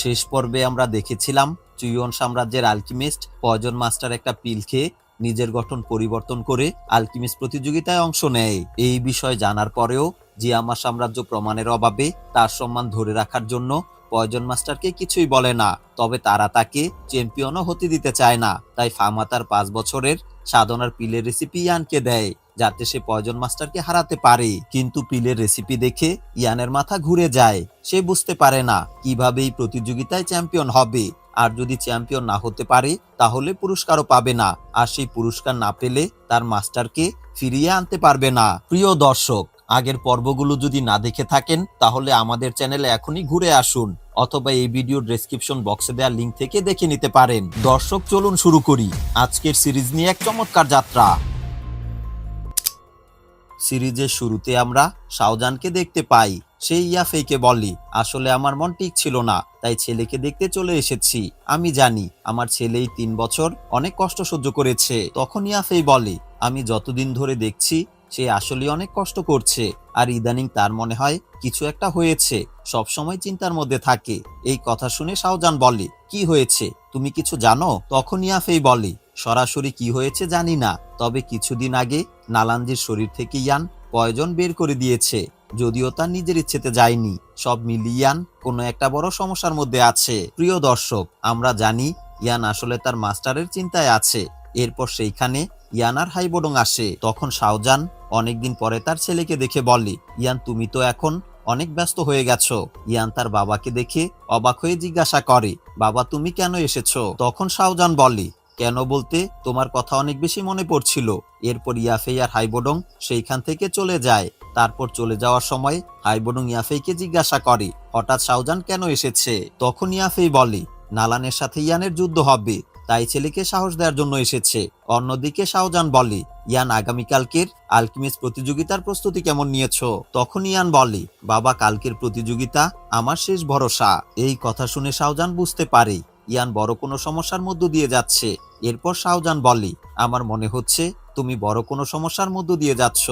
শেষ পর্বে আমরা দেখেছিলাম চুইয়ন সাম্রাজ্যের আলকিমিস্ট পয়জন মাস্টার একটা পিল খেয়ে নিজের গঠন পরিবর্তন করে আলকিমিস্ট প্রতিযোগিতায় অংশ নেয়। এই বিষয় জানার পরেও জিয়ামা সাম্রাজ্য প্রমাণের অভাবে তার সম্মান ধরে রাখার জন্য পয়জন মাস্টারকে কিছুই বলে না। তবে তারা তাকে চ্যাম্পিয়নও হতে দিতে চায় না। তাই ফামা তার 5 বছরের সাধনার পিলের রেসিপি ইয়ানকে দেয়, যাতে সে পয়জন মাস্টারকে হারাতে পারে। কিন্তু পিলের রেসিপি দেখে ইয়ানের মাথা ঘুরে যায়। সে বুঝতে পারে না কিভাবে এই প্রতিযোগিতায় চ্যাম্পিয়ন হবে। আর যদি চ্যাম্পিয়ন না হতে পারে তাহলে পুরস্কারও পাবে না, আর সেই পুরস্কার না পেলে তার মাস্টারকে ফিরিয়ে আনতে পারবে না। প্রিয় দর্শক, আগের পর্বগুলো যদি না দেখে থাকেন তাহলে আমাদের চ্যানেলে এখনই ঘুরে আসুন, অথবা এই ভিডিওর ডেসক্রিপশন বক্সে দেওয়া লিংক থেকে দেখে নিতে পারেন। দর্শক, চলুন শুরু করি আজকের সিরিজ নিয়ে এক চমৎকার যাত্রা। সিরিজের শুরুতে আমরা শাওজানকে দেখতে পাই। সে ইয়াফেইকে বলে, আসলে আমার মন ঠিক ছিল না, তাই ছেলেকে দেখতে চলে এসেছি। আমি জানি আমার ছেলেই 3 বছর অনেক কষ্ট সহ্য করেছে। তখন ইয়াফেই বলে, আমি যতদিন ধরে দেখছি সে আসলে অনেক কষ্ট করছে, আর ইদানিং তার মনে হয় কিছু একটা হয়েছে, সব সময় চিন্তার মধ্যে থাকে। এই কথা শুনে শাওজান বলে, কি হয়েছে, তুমি কিছু জানো? তখন ইয়াফেই বলে, সরাসরি কি হয়েছে জানি না, তবে কিছুদিন আগে নালানজির শরীর থেকে ইয়ান পয়জন বের করে দিয়েছে, যদিও তার নিজের ইচ্ছেতে যায়নি। সব মিলিয়ে ইয়ান কোনো একটা বড় সমস্যার মধ্যে আছে। প্রিয় দর্শক, আমরা জানি ইয়ান আসলে তার মাস্টারের চিন্তায় আছে। এরপর সেইখানে ইয়ান আর হাইবোডং আসে। তখন শাওজান অনেকদিন পরে তার ছেলেকে দেখে বলে, ইয়ান তুমি তো এখন অনেক ব্যস্ত হয়ে গেছো। ইয়ান তার বাবাকে দেখে অবাক হয়ে জিজ্ঞাসা করে, বাবা তুমি কেন এসেছো? তখন শাওজান বলে, কেন বলতে, তোমার কথা অনেক বেশি মনে পড়ছিল। এরপর ইয়াফেই আর হাইবোডং সেইখান থেকে চলে যায়। তারপর চলে যাওয়ার সময় হাইবোডং ইয়াফেইকে জিজ্ঞাসা করে, হঠাৎ শাওজান কেন এসেছে? তখন ইয়াফেই বলে, নালানের সাথে ইয়ানের যুদ্ধ হবে, তাই ছেলেকে সাহস দেওয়ার জন্য এসেছে। অন্যদিকে শাওজান বলে, ইয়ান আগামীকালকের আলকিমিস্ট প্রতিযোগিতার প্রস্তুতি কেমন নিয়েছো? তখন ইয়ান বলে, বাবা কালকের প্রতিযোগিতা আমার শেষ ভরসা। এই কথা শুনে শাওজান বুঝতে পারে ইয়ান বড় কোনো সমস্যার মধ্য দিয়ে যাচ্ছে। এরপর শাওজান বলে, আমার মনে হচ্ছে তুমি বড় কোনো সমস্যার মধ্য দিয়ে যাচ্ছ,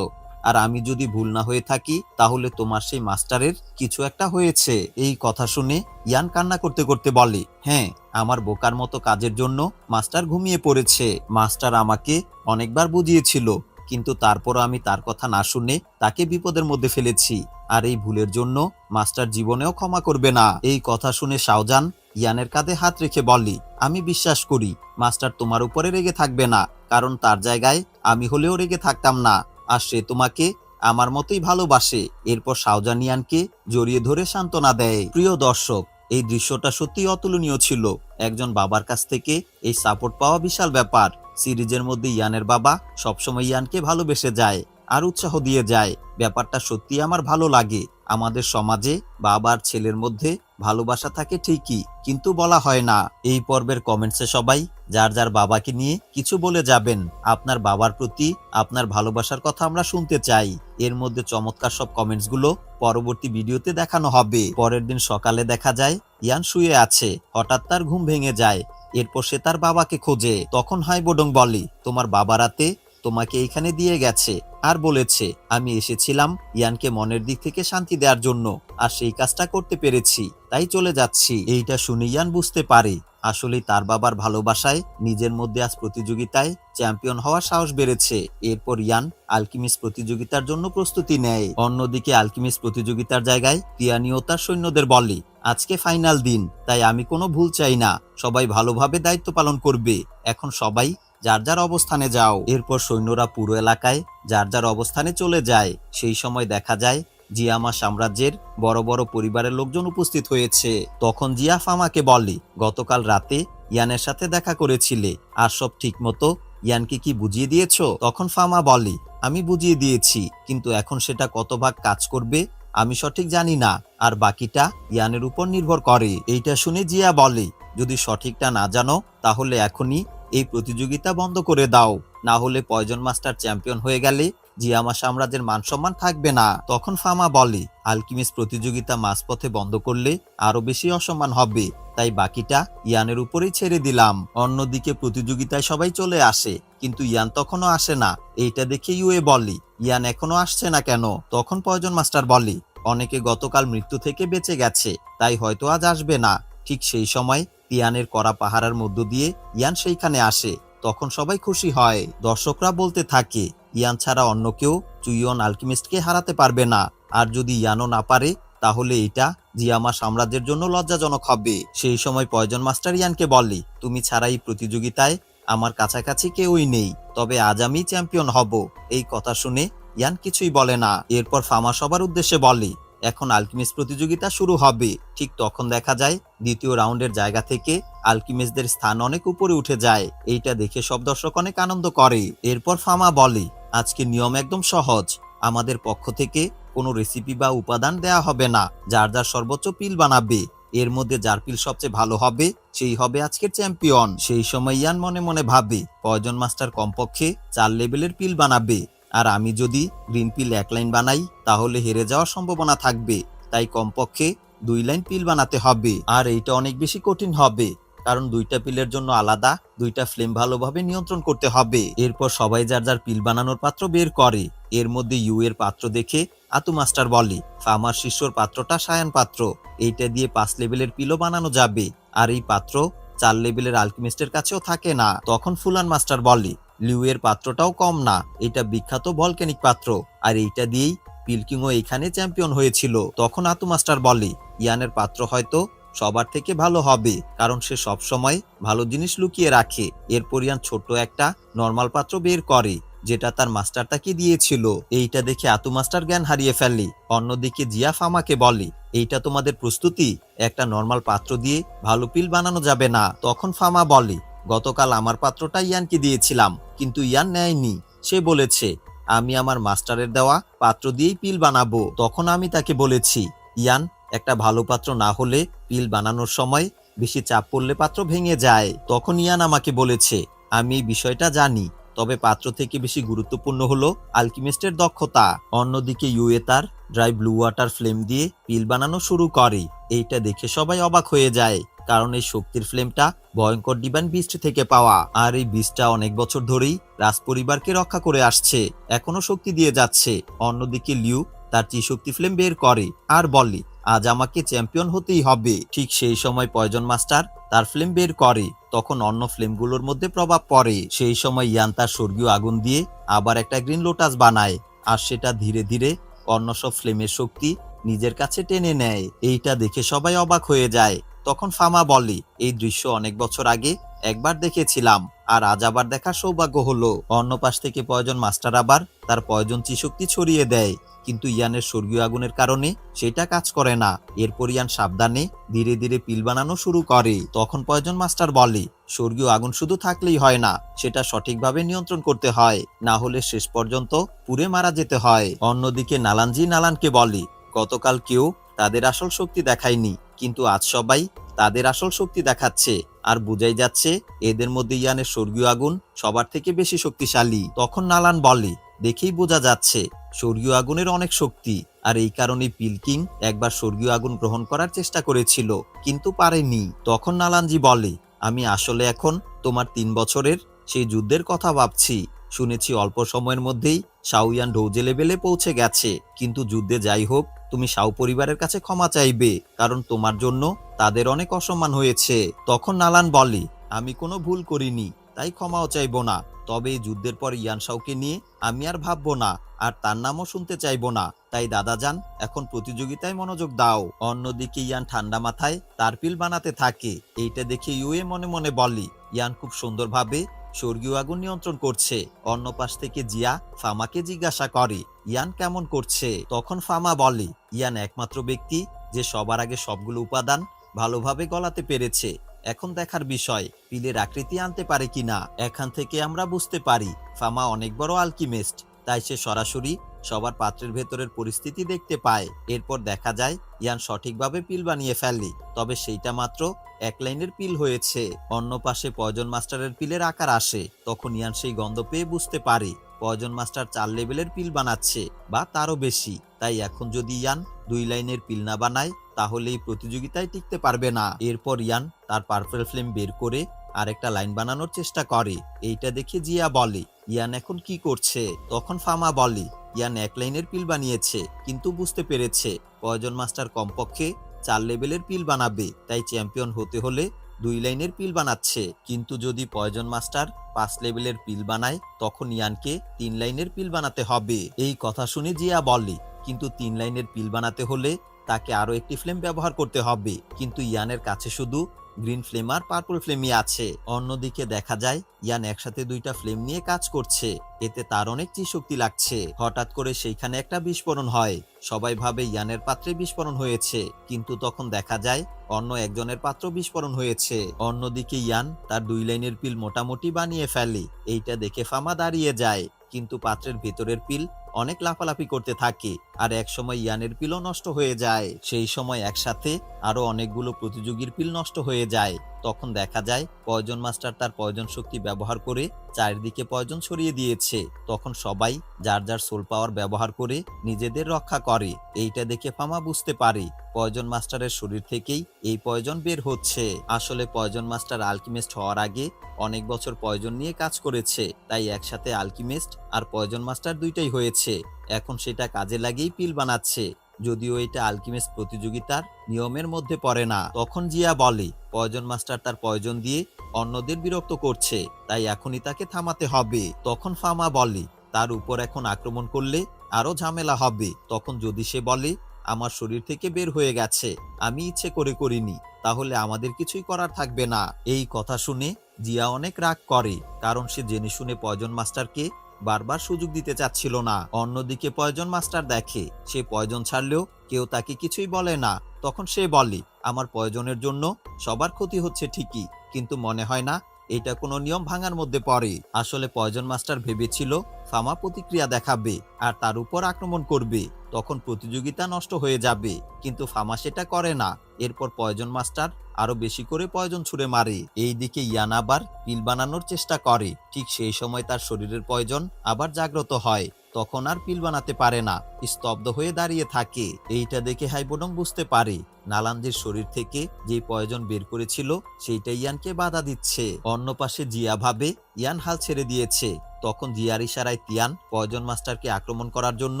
আর আমি যদি ভুল না হয়ে থাকি তাহলে তোমার সেই মাস্টারের কিছু একটা হয়েছে। এই কথা শুনে ইয়ান কান্না করতে করতে বলে, হ্যাঁ, আমার বোকার মতো কাজের জন্য মাস্টার ঘুমিয়ে পড়েছে। মাস্টার আমাকে অনেকবার বুঝিয়েছিল, কিন্তু তারপরও আমি তার কথা না শুনে তাকে বিপদের মধ্যে ফেলেছি, আর এই ভুলের জন্য মাস্টার জীবনেও ক্ষমা করবে না। এই কথা শুনে শাওজান ইয়ানের কাঁধে হাত রেখে বলে, আমি বিশ্বাস করি মাস্টার তোমার উপরে রেগে থাকবে না, কারণ তার জায়গায় আমি হলেও রেগে থাকতাম না, আর সে তোমাকে আমার মতোই ভালোবাসে। এরপর শাওজান ইয়ানকে জড়িয়ে ধরে সান্ত্বনা দেয়। প্রিয় দর্শক, এই দৃশ্যটা সত্যি অতুলনীয় ছিল। একজন বাবার কাছ থেকে এই সাপোর্ট পাওয়া বিশাল ব্যাপার। সিরিজের মধ্যে ইয়ানের বাবা সবসময় ইয়ানকে ভালোবেসে যায় আর উৎসাহ দিয়ে যায়। ব্যাপারটা সত্যি আমার ভালো লাগে। আমাদের সমাজে বাবার ছেলের মধ্যে ভালোবাসা থাকে ঠিকই, কিন্তু বলা হয় না। এই পর্বের কমেন্টসে সবাই যার যার বাবাকে নিয়ে কিছু বলে যাবেন। আপনার বাবার প্রতি আপনার ভালোবাসার কথা আমরা শুনতে চাই। এর মধ্যে চমৎকার সব কমেন্টসগুলো পরবর্তী ভিডিওতে দেখানো হবে। পরের দিন সকালে দেখা যায় ইয়ান শুয়ে আছে, হঠাৎ তার ঘুম ভেঙে যায়। এরপর সে তার বাবাকে খোঁজে। তখন হাইবোডং বলে, তোমার বাবা রাতে তোমাকে এইখানে দিয়ে গেছে আর বলেছে আমি এসেছিলাম ইয়ানকে মনের দিক থেকে শান্তি দেওয়ার জন্য, আর সেই কাজটা করতে পেরেছি, তাই চলে যাচ্ছি। এইটা শুনে ইয়ান বুঝতে পারে আসলে তার বাবার ভালোবাসায় নিজের মধ্যে আজ প্রতিযোগিতায় চ্যাম্পিয়ন হওয়ার সাহস বেড়েছে। এরপর ইয়ান আলকিমিস্ট প্রতিযোগিতার জন্য প্রস্তুতি নেয়। অন্যদিকে আলকিমিস্ট প্রতিযোগিতার জায়গায় তিয়ানিও তার সৈন্যদের বলে, আজকে ফাইনাল দিন, তাই আমি কোনো ভুল চাই না, সবাই ভালোভাবে দায়িত্ব পালন করবে। এখন সবাই যার যার অবস্থানে যাও। এরপর সৈন্যরা পুরো এলাকায় যার যার অবস্থানে চলে যায়। সেই সময় দেখা যায় জিয়ামা সাম্রাজ্যের বড় বড় পরিবারের লোকজন উপস্থিত হয়েছে। তখন জিয়া ফামাকে বলে, গতকাল রাতে ইয়ানের সাথে দেখা করেছিলে, আর সব ঠিক মতো ইয়ানকে কি বুঝিয়ে দিয়েছো? তখন ফামা বলে, আমি বুঝিয়ে দিয়েছি, কিন্তু এখন সেটা কত ভাগ কাজ করবে আমি সঠিক জানি না, আর বাকিটা ইয়ানের উপর নির্ভর করে। এইটা শুনে জিয়া বলে, যদি সঠিকটা না জানো তাহলে এখনই এই প্রতিযোগিতা বন্ধ করে দাও, না হলে পয়জন মাস্টার চ্যাম্পিয়ন হয়ে গেলে জিয়ামা সাম্রাজ্যের মান সম্মান থাকবে না। তখন ফামা বলে, আলকিমিস্ট প্রতিযোগিতা মাঝপথে বন্ধ করলে আরো বেশি অসম্মান হবে, তাই বাকিটা ইয়ানের উপরেই ছেড়ে দিলাম। অন্যদিকে প্রতিযোগিতায় সবাই চলে আসে, কিন্তু ইয়ান তখনও আসে না। এইটা দেখে ইউএ বলে, ইয়ান এখনো আসছে না কেন? তখন পয়জন মাস্টার বলে, অনেকে গতকাল মৃত্যু থেকে বেঁচে গেছে, তাই হয়তো আজ আসবে না। ঠিক সেই সময় তিয়ানের কড়া পাহারার মধ্য দিয়ে ইয়ান সেইখানে আসে। তখন সবাই খুশি হয়। দর্শকরা বলতে থাকে, ইয়ান ছাড়া অন্য কেউ চুইয়ন আলকেমিস্টকে হারাতে পারবে না। আর যদি ইয়ানও না পারে তাহলে এটা জিয়ামা সাম্রাজ্যের জন্য লজ্জাজনক হবে। সেই সময় পয়জন মাস্টার ইয়ানকে বলে, তুমি ছাড়া এই প্রতিযোগিতায় আমার কাছাকাছি কেউই নেই, তবে আজ আমি চ্যাম্পিয়ন হব। এই কথা শুনে ইয়ান কিছুই বলে না। এরপর ফামা সবার উদ্দেশ্যে বলে, এখন আলকেমিস্ট প্রতিযোগিতা শুরু হবে। ঠিক তখন দেখা যায় দ্বিতীয় রাউন্ডের জায়গা থেকে আলকেমিস্টদের স্থান অনেক উপরে উঠে যায়। এইটা দেখে সব দর্শক অনেক আনন্দ করে। এরপর ফামা বলে, আজকে নিয়ম একদম সহজ, আমাদের পক্ষ থেকে কোনো রেসিপি বা উপাদান দেয়া হবে না। যার যার সর্বোচ্চ পিল বানাবে, এর মধ্যে যার পিল সবচেয়ে ভালো হবে সেই হবে আজকের চ্যাম্পিয়ন। সেই সময় ইয়ান মনে মনে ভাবে, পয়জন মাস্টার কমপক্ষে 4 লেভেলের পিল বানাবে, আর আমি যদি গ্রিন পিল 1 লাইন বানাই তাহলে হেরে যাওয়ার সম্ভাবনা থাকবে। তাই কমপক্ষে 2 লাইন পিল বানাতে হবে। আর এইটা অনেক বেশি কঠিন হবে, কারণ 2টা পিলের জন্য আলাদা 2টা ফ্লেম ভালোভাবে নিয়ন্ত্রণ করতে হবে। এরপর সবাই যার যার পিল বানানোর পাত্র বের করে। এর মধ্যে ইউ এর পাত্র দেখে আতু মাস্টার বলে, ফামার শিষ্যর পাত্রটা সায়ান পাত্র, এইটা দিয়ে 5 লেভেলের পিলও বানানো যাবে। আর এই পাত্র 4 লেভেলের আলকেমিস্টের কাছেও থাকে না। তখন ফুলান মাস্টার বলে, লিউ এর পাত্রটাও কম না, এটা বিখ্যাত ভলক্যানিক পাত্র, আর এইটা দিয়েই পিলকিংও এখানে চ্যাম্পিয়ন হয়েছিল। তখন আতু মাস্টার বলে, ইয়ানের পাত্র হয়তো সবার থেকে ভালো হবে, কারণ সে সব সময় ভালো জিনিস লুকিয়ে রাখে। এরপর ইয়ান ছোট্ট একটা নরমাল পাত্র বের করে, যেটা তার মাস্টার তাকে দিয়েছিল। এইটা দেখে আতু মাস্টার জ্ঞান হারিয়ে ফেলে। অন্যদিকে জিয়া ফামাকে বলে, এইটা তোমাদের প্রস্তুতি? একটা নরমাল পাত্র দিয়ে ভালো পিল বানানো যাবে না। তখন ফামা বলে, গতকাল আমার পাত্রটা ইয়ানকে দিয়েছিলাম, কিন্তু ইয়ান নেয়নি। সে বলেছে আমি আমার মাস্টারের দেওয়া পাত্র দিয়েই পিল বানাবো। তখন আমি তাকে বলেছি, ইয়ান, একটা ভালো পাত্র না হলে পিল বানানোর সময় বেশি চাপ পড়লে পাত্র ভেঙে যায়। তখন ইয়ান আমাকে বলেছে, আমি এই বিষয়টা জানি, তবে পাত্র থেকে বেশি গুরুত্বপূর্ণ হলো আলকেমিস্টের দক্ষতা। অন্যদিকে ইউএ তার ড্রাই ব্লু ওয়াটার ফ্লেম দিয়ে পিল বানানো শুরু করে। এইটা দেখে সবাই অবাক হয়ে যায়, কারণ এই শক্তির ফ্লেমটা ভয়ঙ্কর ডিভাইন বিস্ট থেকে পাওয়া। আর এই বিস্টটা অনেক বছর ধরেই রাজপরিবারকে রক্ষা করে আসছে, এখনো শক্তি দিয়ে যাচ্ছে। অন্যদিকে লিউ তার ত্রিশক্তি ফ্লেম বের করে আর বলে, আজ আমাকে চ্যাম্পিয়ন হতেই হবে। ঠিক সেই সময় পয়জন মাস্টার তার ফ্লেম বের করে। তখন অন্য ফ্লেমগুলোর মধ্যে প্রভাব পড়ে। সেই সময় ইয়ান তার স্বর্গীয় আগুন দিয়ে আবার একটা গ্রিন লোটাস বানায়, আর সেটা ধীরে ধীরে অন্য সব ফ্লেমের শক্তি নিজের কাছে টেনে নেয়। এইটা দেখে সবাই অবাক হয়ে যায়। তখন ফামা বলে, এই দৃশ্য অনেক বছর আগে একবার দেখেছিলাম, আর আজ আবার দেখার সৌভাগ্য হলো। অন্য পাশ থেকে পয়জন মাস্টার আবার তার পয়জন শক্তি ছড়িয়ে দেয়, কিন্তু ইয়ানের স্বর্গীয় আগুনের কারণে সেটা কাজ করে না। এরপর ইয়ান সাবধানে ধীরে ধীরে পিল বানানো শুরু করে। তখন পয়জন মাস্টার বলে, স্বর্গীয় আগুন শুধু থাকলেই হয় না, সেটা সঠিকভাবে নিয়ন্ত্রণ করতে হয়, না হলে শেষ পর্যন্ত পুড়ে মারা যেতে হয়। অন্যদিকে নালানজি নালানকে বলে, গতকাল কেউ তাদের আসল শক্তি দেখায়নি, কিন্তু আজ সবাই তাদের আসল শক্তি দেখাচ্ছে, আর বোঝাই যাচ্ছে এদের মধ্যে ইয়ানের স্বর্গীয় আগুন সবার থেকে বেশি শক্তিশালী। তখন নালান বলে, দেখেই বোঝা যাচ্ছে স্বর্গীয় আগুনের অনেক শক্তি, আর এই কারণে পিলকিং একবার স্বর্গীয় আগুন গ্রহণ করার চেষ্টা করেছিল, কিন্তু পারেনি। তখন নালানজি বলে, আমি আসলে এখন তোমার 3 বছরের সেই যুদ্ধের কথা ভাবছি। শুনেছি অল্প সময়ের মধ্যেই শাওয়ান ডৌজে লেভেলে পৌঁছে গেছে, কিন্তু যুদ্ধে যাই হোক তুমি শাও পরিবারের কাছে ক্ষমা চাইবে, কারণ তোমার জন্য তাদের অনেক অসম্মান হয়েছে। তখন নালান বলে, আমি কোনো ভুল করিনি, তাই ক্ষমাও চাইবো না, তবে এই যুদ্ধের পর ইয়ান শাওকে নিয়ে আমি আর ভাববো না, আর তার নামও শুনতে চাইবো না। তাই দাদাজান, এখন প্রতিযোগিতায় মনোযোগ দাও। অন্যদিকে ইয়ান ঠান্ডা মাথায় তার পিল বানাতে থাকে। এইটা দেখে ইউএ মনে মনে বলে, ইয়ান খুব সুন্দরভাবে স্বর্গীয় আগুন নিয়ন্ত্রণ করছে। অন্য পাশ থেকে জিয়া ফামাকে জিজ্ঞাসা করে, ইয়ান কেমন করছে? তখন ফামা বলে, ইয়ান একমাত্র ব্যক্তি যে সবার আগে সবগুলো উপাদান ভালোভাবে গলাতে পেরেছে। এখন দেখার বিষয় পিলের আকৃতি আনতে পারে কিনা। এখান থেকে আমরা বুঝতে পারি ফামা অনেক বড় আলকেমিস্ট, তাই সে সরাসরি সবার পাত্রের ভেতরের পরিস্থিতি দেখতে পায়। এরপর দেখা যায় ইয়ান সঠিকভাবে পিল বানিয়ে ফেলে, তবে সেইটা মাত্র 1 লাইনের পিল হয়েছে। অন্য পাশে পয়জন মাস্টারের পিলের আকার আসে। তখন ইয়ান সেই গন্ধ পেয়ে বুঝতে পারে পয়জন মাস্টার 4 লেভেলের পিল বানাচ্ছে, বা তারও বেশি। তাই এখন যদি ইয়ান 2 লাইনের পিল না বানায় তাহলে এই প্রতিযোগিতায় টিকতে পারবে না। এরপর ইয়ান তার পার্পল ফ্লেম বের করে আরেকটা লাইন বানানোর চেষ্টা করে। এইটা দেখে জিয়া বলে, ইয়ান এখন কি করছে? তখন ফামা বলে, ইয়ান 1 লাইনের পিল বানিয়েছে, কিন্তু বুঝতে পেরেছে পয়জন মাস্টার কমপক্ষে 4 লেভেলের পিল বানাবে, তাই চ্যাম্পিয়ন হতে হলে 2 লাইনের পিল বানাচ্ছে। কিন্তু যদি পয়জন মাস্টার 5 লেভেলের পিল বানায়, তখন ইয়ানকে 3 লাইনের পিল বানাতে হবে। এই কথা শুনে জিয়া বলে, কিন্তু 3 লাইনের পিল বানাতে হলে তাকে আরো একটি ফ্লেম ব্যবহার করতে হবে, কিন্তু ইয়ানের কাছে শুধু গ্রিন ফ্লেম আর পার্পল ফ্লেমই আছে। অন্যদিকে দেখা যায় ইয়ান একসাথে 2টা ফ্লেম নিয়ে কাজ করছে, এতে তার অনেক শক্তি লাগছে। হঠাৎ করে সেইখানে একটা বিস্ফোরণ হয়। সবাই ভাবে ইয়ানের পাত্রে বিস্ফোরণ হয়েছে, কিন্তু তখন দেখা যায় অন্য একজনের পাত্র বিস্ফোরণ হয়েছে। অন্যদিকে ইয়ান তার 2 লাইনের পিল মোটামুটি বানিয়ে ফেলে। এইটা দেখে ফামা দাঁড়িয়ে যায়, কিন্তু পাত্রের ভেতরের পিল অনেক লাফালাফি করতে থাকে, আর এক সময় ইয়ানের পিলও নষ্ট হয়ে যায়। সেই সময় একসাথে আরো অনেকগুলো প্রতিযোগীর পিল নষ্ট হয়ে যায়। তখন দেখা যায় পয়জন মাস্টার তার পয়জন শক্তি ব্যবহার করে চারিদিকে পয়জন ছড়িয়ে দিয়েছে। তখন সবাই যার যার সোল পাওয়ার ব্যবহার করে নিজেদের রক্ষা করে। এইটা দেখে ফামা বুঝতে পারে পয়জন মাস্টারের শরীর থেকেই এই পয়জন বের হচ্ছে। আসলে পয়জন মাস্টার আলকিমিস্ট হওয়ার আগে অনেক বছর পয়জন নিয়ে কাজ করেছে, তাই একসাথে আলকিমিস্ট আর পয়জন মাস্টার দুইটাই হয়েছে। এখন সেটা কাজে লাগিয়েই পিল বানাচ্ছে, যদিও এটা আলকিমিস্ট প্রতিযোগিতার নিয়মের মধ্যে পড়ে না। তখন জিয়া বলে পয়জন মাস্টার তার পয়জন দিয়ে অন্যদের বিরক্ত করছে, তাই এখনই তাকে থামাতে হবে। তখন ফামা বলে তার উপর এখন আক্রমণ করলে আরো ঝামেলা হবে। তখন যদি সে বলে আমার শরীর থেকে বের হয়ে গেছে, আমি ইচ্ছে করে করিনি, তাহলে আমাদের কিছুই করার থাকবে না। এই কথা শুনে জিয়া অনেক রাগ করে, কারণ সে জেনে শুনে পয়জন মাস্টারকে বারবার সুযোগ দিতে চাচ্ছিল না। অন্যদিকে পয়জন মাস্টার দেখে সে পয়জন ছাড়লেও কেউ তাকে কিছুই বলে না। তখন সে বলে আমার পয়জনের জন্য সবার ক্ষতি হচ্ছে ঠিকই, কিন্তু মনে হয় না এটা কোনো নিয়ম ভাঙার মধ্যে পড়ে। আসলে পয়জন মাস্টার ভেবেছিল ফামা প্রতিক্রিয়া দেখাবে আর তার উপর আক্রমণ করবে, তখন প্রতিযোগিতা নষ্ট হয়ে যাবে, কিন্তু ফামা সেটা করে না। এরপর পয়জন মাস্টার আরো বেশি করে পয়জন ছুঁড়ে মারে। এইদিকে ইয়ান আবার পিল বানানোর চেষ্টা করে। ঠিক সেই সময় তার শরীরের পয়জন আবার জাগ্রত হয়, তখন আর পিল বানাতে পারে না, স্তব্ধ হয়ে দাঁড়িয়ে থাকে। এইটা দেখে হাইবোডং বুঝতে পারে নালানজির শরীর থেকে যে পয়জন বের করেছিল সেইটা ইয়ানকে বাধা দিচ্ছে। অন্য পাশে জিয়া ভাবে ইয়ান হাল ছেড়ে দিয়েছে। তখন জিয়ার ইশারায় তিয়ান পয়জন মাস্টারকে আক্রমণ করার জন্য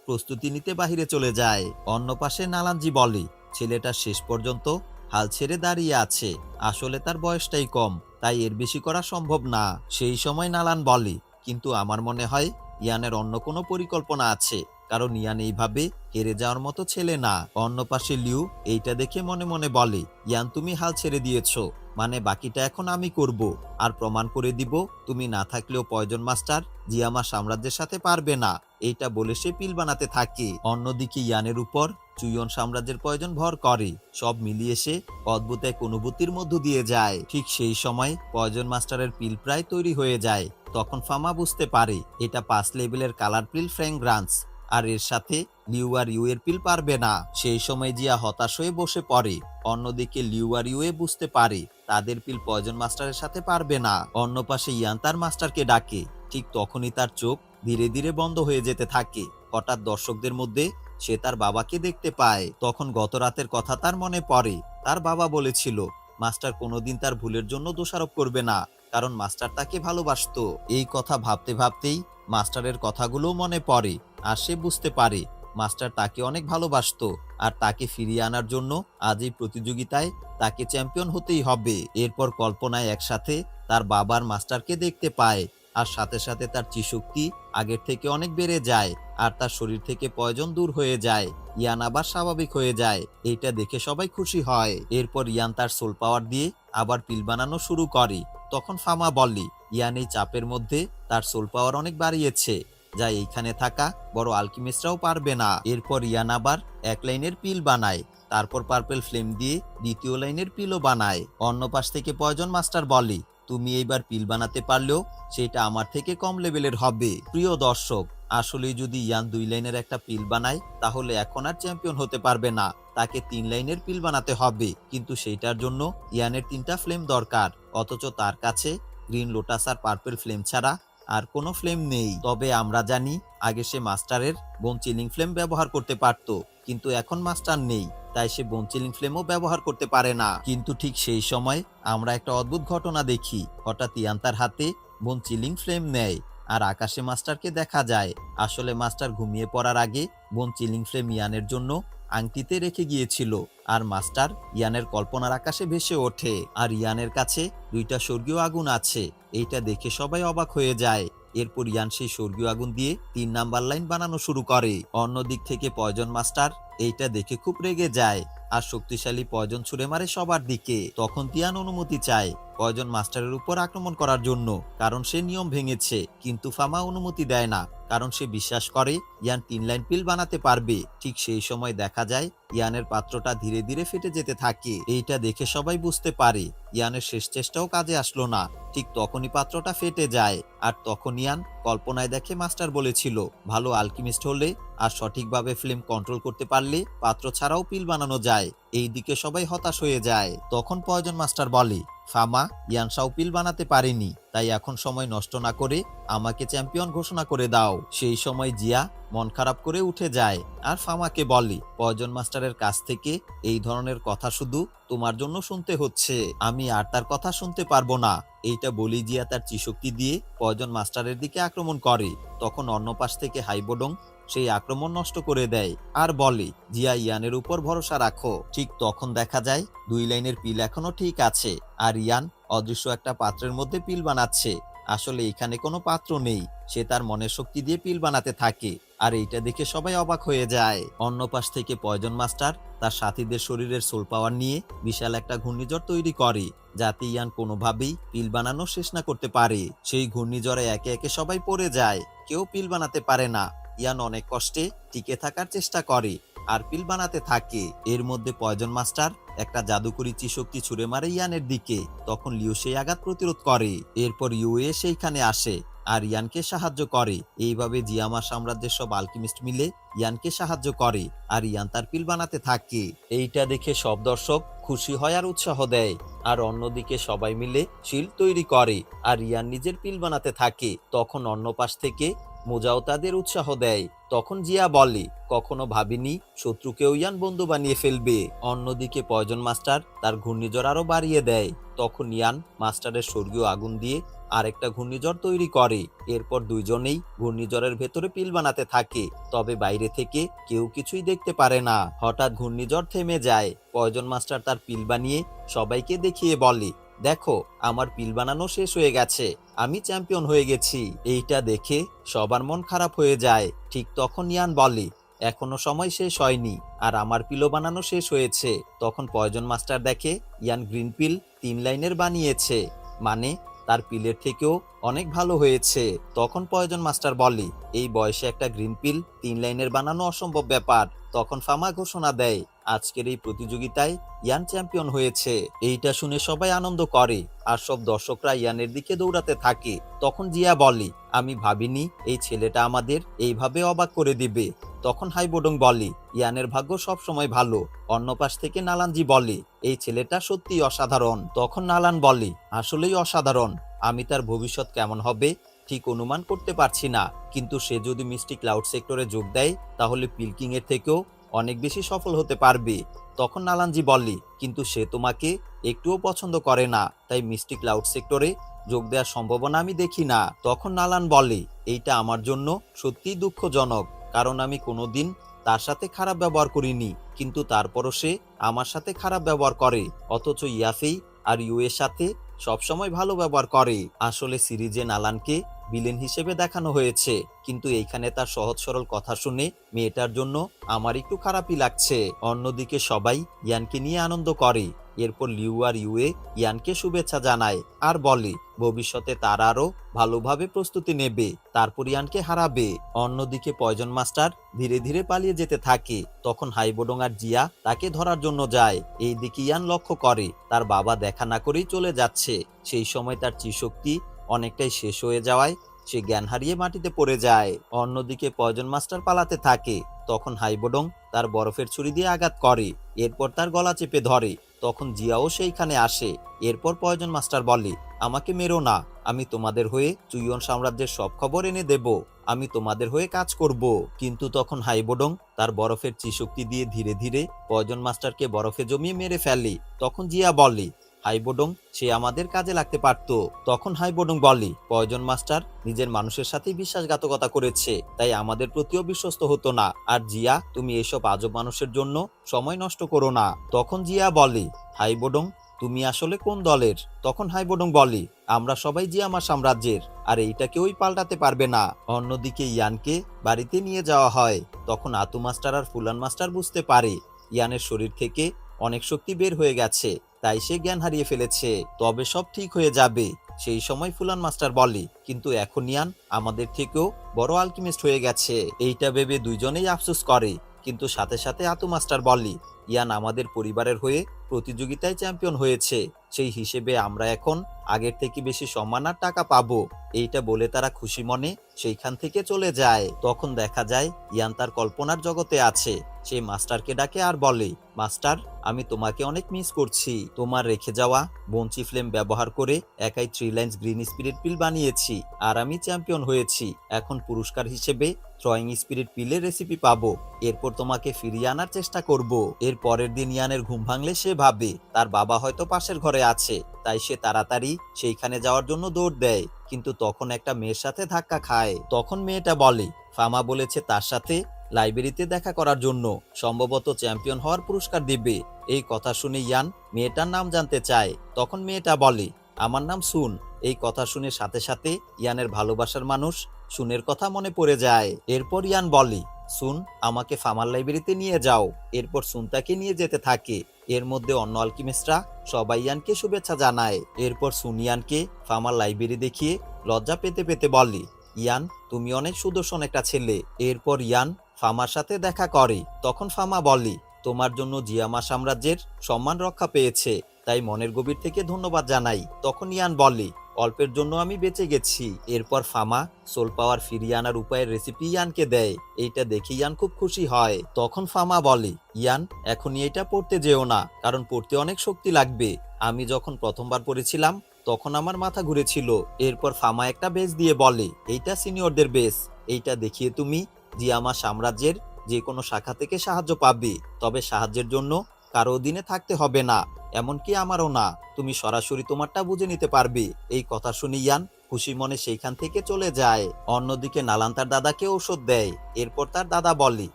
প্রস্তুতি নিতে বাহিরে চলে যায়। অন্য পাশে নালানজি বলে ছেলেটা শেষ পর্যন্ত হাল ছেড়ে দাঁড়িয়ে আছে, আসলে তার বয়সটাই কম, তাই এর বেশি করা সম্ভব না। সেই সময় নালান বলে কিন্তু আমার মনে হয় ইয়ানের অন্য কোনো পরিকল্পনা আছে, কারণ ইয়ান এইভাবে হেরে যাওয়ার মতো ছেলে না। অন্য পাশে লিউ এইটা দেখে মনে মনে বলে ইয়ান তুমি হাল ছেড়ে দিয়েছো, মানে বাকিটা এখন আমি করব, আর প্রমাণ করে দিব তুমি না থাকলেও পয়জন মাস্টার জিয়ামা সাম্রাজ্যের সাথে পারবে না। এইটা বলে সে পিল বানাতে থাকে। অন্যদিকে ইয়ানের উপর চুইয়ন সাম্রাজ্যের পয়জন ভর করে। সব মিলিয়ে সে অদ্ভুত এক অনুভূতির মধ্য দিয়ে যায়। ঠিক সেই সময় পয়জন মাস্টারের পিল প্রায় তৈরি হয়ে যায়। তখন ফামা বুঝতে পারে এটা 5 লেভেলের কালার পিল ফ্র্যাগ্রান্স, আর এর সাথে লিউ আর ইউ এর পিল পারবে না। সেই সময় জিয়া হতাশ হয়ে বসে পড়ে। অন্যদিকে লিউ আর ইউ এ বুঝতে পারে তাদের পিল পয়জন মাস্টারের সাথে পারবে না। অন্য পাশে ইয়ান তার মাস্টারকে ডাকে, ঠিক তখনই তার চোখ ধীরে ধীরে বন্ধ হয়ে যেতে থাকে। হঠাৎ দর্শকদের মধ্যে সে তার বাবাকে দেখতে পায়। তখন গত রাতের কথা তার মনে পড়ে। তার বাবা বলেছিল মাস্টার কোনোদিন তার ভুলের জন্য দোষারোপ করবে না, কারণ মাস্টার তাকে ভালোবাসতো। এই কথা ভাবতে ভাবতেই মাস্টারের কথাগুলো মনে পড়ে, আর সে বুঝতে পারে মাস্টার তাকে অনেক ভালোবাসতো, আর তাকে ফিরিয়ে আনার জন্য আজ এই প্রতিযোগিতায় তাকে চ্যাম্পিয়ন হতেই হবে। এরপর কল্পনায় একসাথে তার বাবার মাস্টারকে দেখতে পায়, আর সাথে সাথে তার চিশক্তি আগের থেকে অনেক বেড়ে যায়, আর তার শরীর থেকে পয়জন দূর হয়ে যায়। ইয়ান আবার স্বাভাবিক হয়ে যায়। এইটা দেখে সবাই খুশি হয়। এরপর ইয়ান তার সোল পাওয়ার দিয়ে আবার পিল বানানো শুরু করে। তখন ফামা বলে ইয়ান এই চাপের মধ্যে তার সোল পাওয়ার অনেক বাড়িয়েছে, যা এইখানে থাকা বড় আলকিমিস্টরাও পারবে না। এরপর ইয়ান আবার 1 লাইনের পিল বানায়, তারপর পার্পল ফ্লেম দিয়ে 2য় লাইনের পিলও বানায়। অন্য পাশ থেকে পয়জন মাস্টার বলে তুমি এইবার পিল বানাতে পারলেও সেটা আমার থেকে কম লেভেলের হবে। প্রিয় দর্শক, আসলে যদি ইয়ান 2 লাইনের একটা পিল বানায় তাহলে এখন আর চ্যাম্পিয়ন হতে পারবে না, তাকে 3 লাইনের পিল বানাতে হবে, কিন্তু সেইটার জন্য ইয়ানের 3টা ফ্লেম দরকার, অথচ তার কাছে গ্রিন লোটাস আর পার্পল ফ্লেম ছাড়া আর কোনো ফ্লেম নেই। তবে আমরা জানি আগে সে মাস্টারের বোন চিলিং ফ্লেম ব্যবহার করতে পারত, কিন্তু এখন মাস্টার নেই, তাই সে বোন চিলিং ফ্লেমও ব্যবহার করতে পারে না। কিন্তু ঠিক সেই সময় আমরা একটা অদ্ভুত ঘটনা দেখি। হঠাৎ ইয়ান তার হাতে বোন চিলিং ফ্লেম নেয়, আর আকাশে মাস্টারকে দেখা যায়। আসলে মাস্টার ঘুমিয়ে পড়ার আগে বোন চিলিং ফ্লেম ইয়ানের জন্য আংটিতে রেখে গিয়েছিল। আর মাস্টার ইয়ানের কল্পনার আকাশে ভেসে ওঠে। আর ইয়ানের কাছে 2টা স্বর্গীয় আগুন আছে। এইটা দেখে সবাই অবাক হয়ে যায়। এরপর ইয়ান সেই স্বর্গীয় আগুন দিয়ে 3 নাম্বার লাইন বানানো শুরু করে। অন্যদিক থেকে পয়জন মাস্টার এইটা দেখে খুব রেগে যায় আর শক্তিশালী পয়জন ছুড়ে মারে সবার দিকে। তখন তিয়ান অনুমতি চায় পয়জন মাস্টারের উপর আক্রমণ করার জন্য, কারণ সে নিয়ম ভেঙেছে। কিন্তু ফামা অনুমতি দেয় না, কারণ সে বিশ্বাস করে ইয়ান 3 লাইন পিল বানাতে পারবে। ঠিক সেই সময় দেখা যায় ইয়ানের পাত্রটা ধীরে ধীরে ফেটে যেতে থাকে। এইটা দেখে সবাই বুঝতে পারে ইয়ানের শেষ চেষ্টাও কাজে আসলো না। ঠিক তখনই পাত্রটা ফেটে যায়। আর তখন ইয়ান কল্পনায় দেখে মাস্টার বলেছিল ভালো আলকিমিস্ট হলে আর সঠিকভাবে ফ্লেম কন্ট্রোল করতে পারলে পাত্র ছাড়াও পিল বানানো যায়। এই দিকে সবাই হতাশ হয়ে যায়। তখন পয়জন মাস্টার বলে, ফামা, ইয়ানশাও পিল বানাতে পারেনি, তাই এখন সময় নষ্ট না করে আমাকে চ্যাম্পিয়ন ঘোষণা করে দাও। সেই সময় জিয়া মন খারাপ করে উঠে যায় আর ফামাকে বলে, পয়জন মাস্টারের কাছ থেকে এই ধরনের কথা শুধু তোমার জন্য শুনতে হচ্ছে, আমি আর তার কথা শুনতে পারবো না। এইটা বলি জিয়া তার চিশক্তি দিয়ে পয়জন মাস্টারের দিকে আক্রমণ করে। তখন অন্য পাশ থেকে হাইবোডং সেই আক্রমণ নষ্ট করে দেয় আর বলে, জিয়া, ইয়ানের উপর ভরসা রাখো। ঠিক তখন দেখা যায় 2 লাইনের পিল এখনো ঠিক আছে আর ইয়ান অদৃশ্য একটা পাত্রের মধ্যে পিল বানাচ্ছে। আসলে এখানে কোনো পাত্র নেই, সে তার মনের শক্তি দিয়ে পিল বানাতে থাকে। আর এইটা দেখে সবাই অবাক হয়ে যায়। অন্য পাশ থেকে পয়জন মাস্টার তার সাথীদের শরীরের সোল পাওয়ার নিয়ে বিশাল একটা ঘূর্ণিঝড় তৈরি করে, যাতে ইয়ান কোনোভাবেই পিল বানানো শেষ না করতে পারে। সেই ঘূর্ণিঝড়ে একে একে সবাই পড়ে যায়, কেউ পিল বানাতে পারে না। ইয়ান অনেক কষ্টে টিকে থাকার চেষ্টা করে আর পিল বানাতে থাকে। এর মধ্যে পয়জন মাস্টার একটা জাদুকরি চিশক্তি ছুড়ে মারে ইয়ানের দিকে। তখন লিউ সেই আঘাত প্রতিরোধ করে। এরপর ইউএ সেইখানে আসে আর ইয়ানকে সাহায্য করে। এইভাবে জিয়ামা সাম্রাজ্যের সব আলকিমিস্ট মিলে ইয়ানকে সাহায্য করে আর ইয়ান তার পিল বানাতে থাকে। এইটা দেখে সব দর্শক খুশি হয় আর উৎসাহ দেয়। আর অন্যদিকে সবাই মিলে শিল্ড তৈরি করে আর ইয়ান নিজের পিল বানাতে থাকে। তখন অন্য পাশ থেকে মোজাও তাদের উৎসাহ দেয়। তখন জিয়া বলে, কখনো ভাবিনি শত্রুকেও ইয়ান বন্ধু বানিয়ে ফেলবে। অন্যদিকে পয়জন মাস্টার তার ঘূর্ণিঝড় আরো বাড়িয়ে দেয়। তখন ইয়ান মাস্টারের স্বর্গীয় আগুন দিয়ে আরেকটা ঘূর্ণিঝড় তৈরি করে। এরপর দুইজনেই ঘূর্ণিঝড়ের ভেতরে পিল বানাতে থাকে, তবে বাইরে থেকে কেউ কিছুই দেখতে পারে না। হঠাৎ ঘূর্ণিঝড় থেমে যায়। পয়জন মাস্টার তার পিল বানিয়ে সবাইকে দেখিয়ে বলে, দেখো, আমার পিল বানানো শেষ হয়ে গেছে, আমি চ্যাম্পিয়ন হয়ে গেছি। এইটা দেখে সবার মন খারাপ হয়ে যায়। ঠিক তখন ইয়ান বলে, এখনো সময় শেষ হয়নি আর আমার পিলও বানানো শেষ হয়েছে। তখন পয়জন মাস্টার দেখে ইয়ান গ্রিন পিল 3 লাইনের বানিয়েছে, মানে তার পিলের থেকেও অনেক ভালো হয়েছে। তখন পয়জন মাস্টার বলে, এই বয়সে একটা গ্রিন পিল 3 লাইনের বানানো অসম্ভব ব্যাপার। তখন ফামা ঘোষণা দেয়, আজকের এই প্রতিযোগিতায় ইয়ান চ্যাম্পিয়ন হয়েছে। এইটা শুনে সবাই আনন্দ করে আর সব দর্শকরা ইয়ানের দিকে দৌড়াতে থাকে। তখন জিয়া বলে, আমি ভাবিনি এই ছেলেটা আমাদের এইভাবে অবাক করে দিবে। তখন হাইবোডং বলে, ইয়ানের ভাগ্য সব সময় ভালো। অন্য পাশ থেকে নালানজি বলে, এই ছেলেটা সত্যিই অসাধারণ। তখন নালান বলে, আসলেই অসাধারণ, আমি তার ভবিষ্যৎ কেমন হবে ঠিক অনুমান করতে পারছি না, কিন্তু সে যদি মিস্টি ক্লাউড সেক্টরে যোগ দেয় তাহলে পিলকিং এর থেকেও অনেক বেশি সফল হতে পারবে। তখন নালানজি বলে, কিন্তু সে তোমাকে একটুও পছন্দ করে না, তাই মিস্টি ক্লাউড সেক্টরে যোগ দেওয়ার সম্ভাবনা আমি দেখি না। তখন নালান বলে, এইটা আমার জন্য সত্যিই দুঃখজনক, কারণ আমি কোনোদিন তার সাথে খারাপ ব্যবহার করিনি, কিন্তু তারপরও সে আমার সাথে খারাপ ব্যবহার করে, অথচ ইয়াফেই আর ইউ এর সাথে সবসময় ভালো ব্যবহার করে। আসলে সিরিজে নালানকে ভিলেন হিসেবে দেখানো হয়েছে, কিন্তু এইখানে তার সহজ সরল কথা শুনে মেয়েটার জন্য আমার একটু খারাপই লাগছে। অন্যদিকে সবাই ইয়ানকে নিয়ে আনন্দ করে। এরপর লিউ আর ইউএ ইয়ানকে শুভেচ্ছা জানায় আর বলে ভবিষ্যতে তারা আরো ভালোভাবে প্রস্তুতি নেবে, তারপর ইয়ানকে হারাবে। অন্যদিকে পয়জন মাস্টার ধীরে ধীরে পালিয়ে যেতে থাকে। তখন হাইবোডং আর জিয়া তাকে ধরার জন্য যায়। এই দিকে ইয়ান লক্ষ্য করে তার বাবা দেখা না করেই চলে যাচ্ছে। সেই সময় তার চিশক্তি অনেকটাই শেষ হয়ে যাওয়ায় সে জ্ঞান হারিয়ে মাটিতে পড়ে যায়। অন্যদিকে পয়জন মাস্টার পালাতে থাকে। তখন হাইবোডং তার বরফের ছুরি দিয়ে আঘাত করে, এরপর তার গলা চেপে ধরে। তখন জিয়াও সেইখানে আসে। এরপর পয়জন মাস্টার বলে, আমাকে মেরো না, আমি তোমাদের হয়ে চুইয়ন সাম্রাজ্যের সব খবর এনে দেব, আমি তোমাদের হয়ে কাজ করব। কিন্তু তখন হাইবোডং তার বরফের চিশক্তি দিয়ে ধীরে ধীরে পয়জন মাস্টারকে বরফে জমিয়ে মেরে ফেলে। তখন জিয়া বলে, হাইবোডং সে আমাদের কাজে লাগতে পারতো। তখন হাইবোডং বলে, পয়জন মাস্টার নিজের মানুষের সাথে বিশ্বাসঘাতকতা করেছে, তাই আমাদের প্রতিও বিশ্বস্ত হতো না। আর জিয়া, তুমি এসব আজব মানুষের জন্য সময় নষ্ট করো না। তখন জিয়া বলে, হাইবোডং তুমি আসলে কোন দলের? তখন হাইবোডং বলে, আমরা সবাই জিয়ামা সাম্রাজ্যের, আর এইটা কেউই পাল্টাতে পারবে না। অন্যদিকে ইয়ানকে বাড়িতে নিয়ে যাওয়া হয়। তখন আতু মাস্টার আর ফুলান মাস্টার বুঝতে পারে ইয়ানের শরীর থেকে অনেক শক্তি বের হয়ে গেছে, তাই সে জ্ঞান হারিয়ে ফেলেছে। তবে সব ঠিক হয়ে যাবে। সেই সময় ফুলান মাস্টার বলে, কিন্তু এখন ইয়ান আমাদের থেকেও বড় আলকেমিস্ট হয়ে গেছে। এইটা ভেবে দুইজনেই আফসোস করে, কিন্তু সাথে সাথে আতু মাস্টার বলে, ইয়ান আমাদের পরিবারের হয়ে প্রতিযোগিতায় চ্যাম্পিয়ন হয়েছে, সেই হিসেবে আমরা এখন আগের থেকে বেশি সম্মান আর টাকা পাবো। এইটা বলে তারা খুশি মনে সেইখান থেকে চলে যায়। তখন দেখা যায় ইয়ান তার কল্পনার জগতে আছে। সে মাস্টারকে ডাকে আর বলে, মাস্টার আমি তোমাকে অনেক মিস করছি। তোমার রেখে যাওয়া বঞ্চি ফ্লেম ব্যবহার করে একাই 3 লাইন্স গ্রিন স্পিরিট পিল বানিয়েছি, আর আমি চ্যাম্পিয়ন হয়েছি। এখন পুরস্কার হিসেবে থ্রয়িং স্পিরিট পিলের রেসিপি পাবো, এরপর তোমাকে ফিরিয়ে আনার চেষ্টা করব। এর পরের দিন ইয়ানের ঘুম ভাঙলে সে ভাবে তার বাবা হয়তো পাশের ঘরে আছে, তাই সে তাড়াতাড়ি সেইখানে যাওয়ার জন্য দৌড় দেয়। কিন্তু তখন একটা মেয়ের সাথে ধাক্কা খায়। তখন মেয়েটা বলে, ফামা বলেছে তার সাথে লাইব্রেরিতে দেখা করার জন্য, সম্ভবত চ্যাম্পিয়ন হওয়ার পুরস্কার দিবে। এই কথা শুনে ইয়ান মেয়েটার নাম জানতে চায়। তখন মেয়েটা বলে, আমার নাম সুন। এই কথা শুনে সাথে সাথে ইয়ানের ভালোবাসার মানুষ সুনের কথা মনে পড়ে যায়। এরপর ইয়ান বলে, সুন আমাকে ফামার লাইব্রেরিতে নিয়ে যাও। এরপর সুন তাকে নিয়ে যেতে থাকে। এর মধ্যে অন্য আলকেমিস্টরা সবাই ইয়ানকে শুভেচ্ছা জানায়। এরপর সুন ইয়ানকে ফামার লাইব্রেরি দেখিয়ে লজ্জা পেতে পেতে বলে, ইয়ান তুমি অনেক সুদর্শন একটা ছেলে। এরপর ইয়ান ফামার সাথে দেখা করে। তখন ফামা বলে, তোমার জন্য জিয়ামা সাম্রাজ্যের সম্মান রক্ষা পেয়েছে, তাই মনের গভীর থেকে ধন্যবাদ জানাই। তখন ইয়ান বলে, অল্পের জন্য আমি বেঁচে গেছি। এরপর ফামা সোল পাওয়ার ফিরিয়ে আনার উপায়ের রেসিপি ইয়ানকে দেয়। এইটা দেখে ইয়ান খুব খুশি হয়। তখন ফামা বলে, ইয়ান এখনই এটা পড়তে যেও না, কারণ পড়তে অনেক শক্তি লাগবে। আমি যখন প্রথমবার পড়েছিলাম তখন আমার মাথা ঘুরেছিল। এরপর ফামা একটা বেস দিয়ে বলে, এইটা সিনিয়রদের বেস, এইটা দেখিয়ে তুমি জিয়ামা সাম্রাজ্যের যে কোনো শাখা থেকে সাহায্য পাবে। তবে সাহায্যের জন্য কারো অধীনে থাকতে হবে না, এমনকি আমারও না। তুমি সরাসরি তোমারটা বুঝে নিতে পারবে। এই কথা শুনে ইয়ান খুশি মনে সেইখান থেকে চলে যায়। অন্যদিকে নালান তার দাদাকে ঔষধ দেয়। এরপর তার দাদা বলে,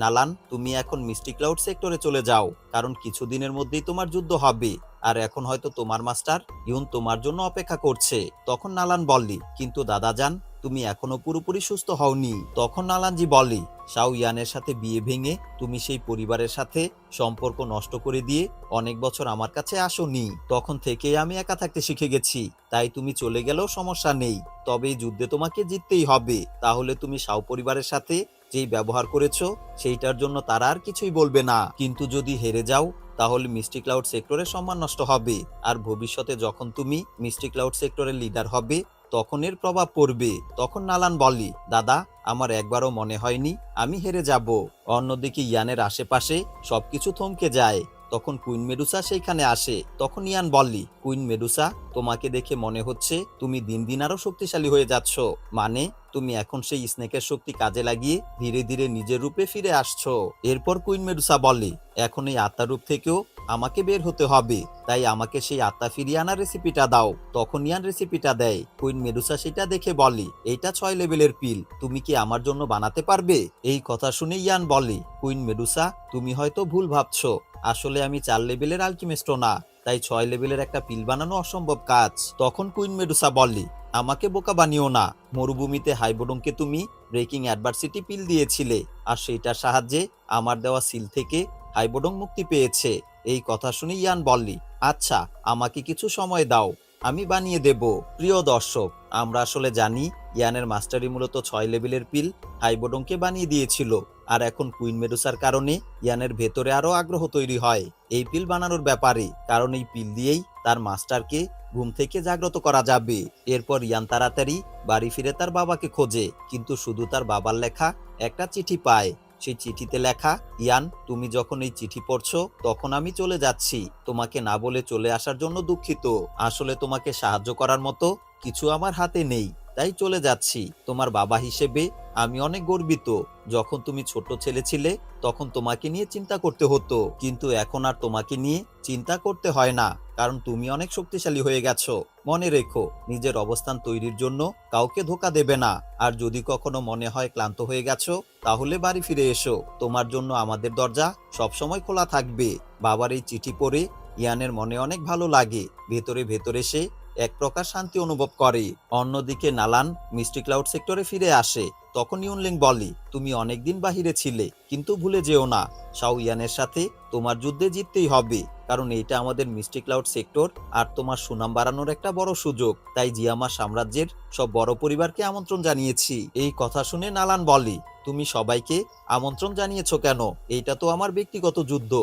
নালান তুমি এখন মিস্টি ক্লাউড সেক্টরে চলে যাও, কারণ কিছুদিনের মধ্যেই তোমার যুদ্ধ হবে, আর এখন হয়তো তোমার মাস্টার ইউন তোমার জন্য অপেক্ষা করছে। তখন নালান বললি, কিন্তু দাদা যান তুমি এখনো পুরোপুরি সুস্থ হওনি। তখন নালানজি বলে, শাও ইয়ানের সাথে বিয়ে ভেঙে তুমি সেই পরিবারের সাথে সম্পর্ক নষ্ট করে দিয়ে অনেক বছর আমার কাছে আসোনি। তখন থেকেই আমি একা থাকতে শিখে গেছি, তাই তুমি চলে গেলেও সমস্যা নেই। তবে এই যুদ্ধে তোমাকে জিততেই হবে। তাহলে তুমি শাও পরিবারের সাথে যেই ব্যবহার করেছো সেইটার জন্য তারা আর কিছুই বলবে না। কিন্তু যদি হেরে যাও তাহলে মিস্টি ক্লাউড সেক্টরের সম্মান নষ্ট হবে, আর ভবিষ্যতে যখন তুমি মিস্টি ক্লাউড সেক্টরের লিডার হবে তখন এর প্রভাব পড়বে। তখন নালান বলি, দাদা আমার একবারও মনে হয়নি আমি হেরে যাব। অন্যদিকে ইয়ানের আশেপাশে সবকিছু থমকে যায়। তখন কুইন মেডুসা সেইখানে আসে। তখন ইয়ান বললি, কুইন মেডুসা তোমাকে দেখে মনে হচ্ছে তুমি দিন দিন আরো শক্তিশালী হয়ে যাচ্ছ। মানে তুমি এখন সেই স্নেকের শক্তি কাজে লাগিয়ে ধীরে ধীরে নিজের রূপে ফিরে আসছো। এরপর কুইন মেডুসা বলে, এখন এই আত্মার রূপ থেকেও আমাকে বের হতে হবে, তাই আমাকে সেই আত্মা ফিরিয়ে আনার রেসিপিটা দাও। তখন ইয়ান রেসিপিটা দেয়। কুইন মেডুসা সেটা দেখে বলে, এইটা 6 লেভেলের পিল, তুমি কি আমার জন্য বানাতে পারবে? এই কথা শুনে ইয়ান বলে, কুইন মেডুসা তুমি হয়তো ভুল ভাবছো, আসলে আমি 4 লেভেলের আলকেমিস্টও না, তাই 6 লেভেলের একটা পিল বানানো অসম্ভব কাজ। তখন কুইন মেডুসা বলে, আমাকে বোকা বানিও না। মরুভূমিতে হাইবোডংকে তুমি ব্রেকিং অ্যাডভার্সিটি পিল দিয়েছিলে, আর সেইটার সাহায্যে আমার দেওয়া সিল থেকে হাইবোডং মুক্তি পেয়েছে। এই কথা শুনে ইয়ান বললি, আচ্ছা আমাকে কিছু সময় দাও, আমি বানিয়ে দেব। প্রিয় দর্শক, আমরা আসলে জানি ইয়ানের মাস্টারি মূলত 6 লেভেলের পিল হাইবোডংকে বানিয়ে দিয়েছিল, আর এখন কুইন মেডুসার কারণে ইয়ানের ভেতরে আরো আগ্রহ তৈরি হয় এই পিল বানানোর ব্যাপারে, কারণ এই পিল দিয়েই তার মাস্টারকে ঘুম থেকে জাগ্রত করা যাবে। এরপর ইয়ান তাড়াতাড়ি বাড়ি ফিরে তার বাবাকে খোঁজে, কিন্তু শুধু তার বাবার লেখা একটা চিঠি পায়। সেই চিঠিতে লেখা, ইয়ান তুমি যখন এই চিঠি পড়ছো তখন আমি চলে যাচ্ছি, তোমাকে না বলে চলে আসার জন্য দুঃখিত। আসলে তোমাকে সাহায্য করার মতো কিছু আমার হাতে নেই, তাই চলে যাচ্ছি। তোমার বাবা হিসেবে আমি অনেক গর্বিত। যখন তুমি ছোট ছেলে ছিলে তখন তোমাকে নিয়ে চিন্তা করতে হতো, কিন্তু এখন আর তোমাকে নিয়ে চিন্তা করতে হয় না, কারণ তুমি অনেক শক্তিশালী হয়ে গেছো। মনে রেখো, নিজের অবস্থান তৈরির জন্য কাউকে ধোকা দেবে না। আর যদি কখনো মনে হয় ক্লান্ত হয়ে গেছো, তাহলে বাড়ি ফিরে এসো। তোমার জন্য আমাদের দরজা সবসময় খোলা থাকবে। বাবার এই চিঠি পড়ে ইয়ানের মনে অনেক ভালো লাগে। ভেতরে ভেতরে সে এক প্রকার শান্তি অনুভব করে। অন্যদিকে নালান মিস্টি ক্লাউড সেক্টরে ফিরে আসে। তখন ইউনলিং বলে, তুমি অনেকদিন বাহিরে ছিলে, কিন্তু ভুলে যেও না, শাও ইয়ানের সাথে তোমার যুদ্ধে জিততেই হবে, কারণ এইটা আমাদের মিস্টি ক্লাউড সেক্টর আর তোমার সুনাম বাড়ানোর একটা বড় সুযোগ। তাই জিয়ামা সাম্রাজ্যের সব বড় পরিবারকে আমন্ত্রণ জানিয়েছি। এই কথা শুনে নালান বলে, তুমি সবাইকে আমন্ত্রণ জানিয়েছো কেন? এইটা তো আমার ব্যক্তিগত যুদ্ধ,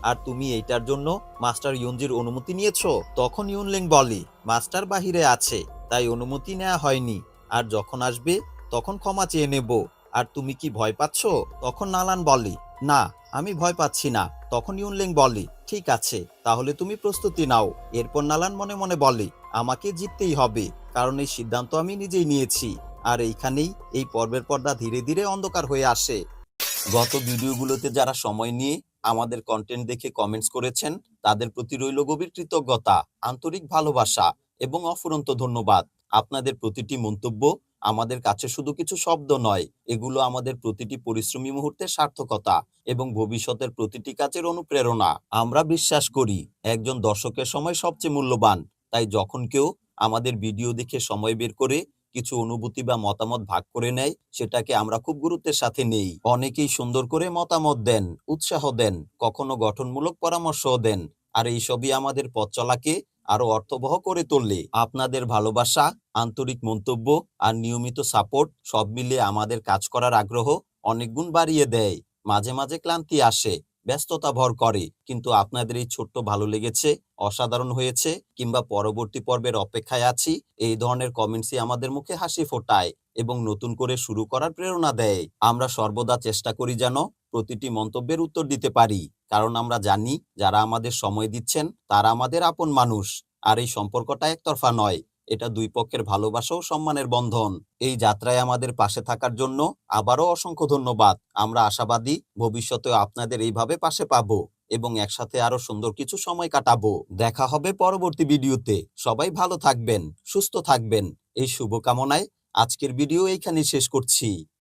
আর তুমি এইটার জন্য মাস্টার ইউনজির অনুমতি নিয়েছো? তখন ইউনলিং বলে, মাস্টার বাহিরে আছে, তাই অনুমতি নেওয়া হয়নি, আর যখন আসবে তখন ক্ষমা চেয়ে নেব। আর তুমি কি ভয় পাচ্ছ? তখন নালান বলে, না, আমি ভয় পাচ্ছি না। তখন ইউনলিং বলে, ঠিক আছে, তাহলে তুমি প্রস্তুতি নাও। এরপর নালান মনে মনে বলে, আমাকে জিততেই হবে, কারণ এই সিদ্ধান্ত আমি নিজেই নিয়েছি। আর এইখানেই এই পর্বের পর্দা ধীরে ধীরে অন্ধকার হয়ে আসে। গত ভিডিওগুলোতে যারা সময় নিয়ে আমাদের কন্টেন্ট দেখে কমেন্টস করেছেন, তাদের প্রতি রইল গভীর কৃতজ্ঞতা, আন্তরিক ভালোবাসা এবং অফুরন্ত ধন্যবাদ। আপনাদের প্রতিটি মন্তব্য আমাদের কাছে শুধু কিছু শব্দ নয়, এগুলো আমাদের প্রতিটি পরিশ্রমী মুহূর্তের সার্থকতা এবং ভবিষ্যতের প্রতিটি কাজের অনুপ্রেরণা। আমরা বিশ্বাস করি একজন দর্শকের সময় সবচেয়ে মূল্যবান। তাই যখন কেউ আমাদের ভিডিও দেখে সময় বের করে কিছু অনুভূতি বা মতামত ভাগ করে নেয়, সেটাকে আমরা খুব গুরুত্বের সাথে নেই। অনেকেই সুন্দর করে মতামত দেন, উৎসাহ দেন, কখনো গঠনমূলক পরামর্শও দেন, আর এই সবই আমাদের পথ চলাকে আরো অর্থবহ করে তোলে। আপনাদের ভালোবাসা, আন্তরিক মন্তব্য আর নিয়মিত সাপোর্ট সব মিলিয়ে আমাদের কাজ করার আগ্রহ অনেক গুণ বাড়িয়ে দেয়। মাঝে মাঝে ক্লান্তি আসে, ব্যস্ততা ভর করে, কিন্তু আপনাদের এই ছোট্ট ভালো লেগেছে, অসাধারণ হয়েছে কিংবা পরবর্তী পর্বের অপেক্ষায় আছি, এই ধরনের কমেন্টসই আমাদের মুখে হাসি ফোটায় এবং নতুন করে শুরু করার প্রেরণা দেয়। আমরা সর্বদা চেষ্টা করি যেন প্রতিটি মন্তব্যের উত্তর দিতে পারি, কারণ আমরা জানি যারা আমাদের সময় দিচ্ছেন তারা আমাদের আপন মানুষ। আর এই সম্পর্কটা একতরফা নয়, এটা দুই পক্ষের ভালোবাসা ও সম্মানের বন্ধন। এই যাত্রায় আমাদের পাশে থাকার জন্য আবারও অসংখ্য ধন্যবাদ। আমরা আশাবাদী ভবিষ্যতেও আপনাদের এইভাবে পাশে পাবো এবং একসাথে আরো সুন্দর কিছু সময় কাটাবো। দেখা হবে পরবর্তী ভিডিওতে। সবাই ভালো থাকবেন, সুস্থ থাকবেন, এই শুভকামনায় আজকের ভিডিও এইখানেই শেষ করছি।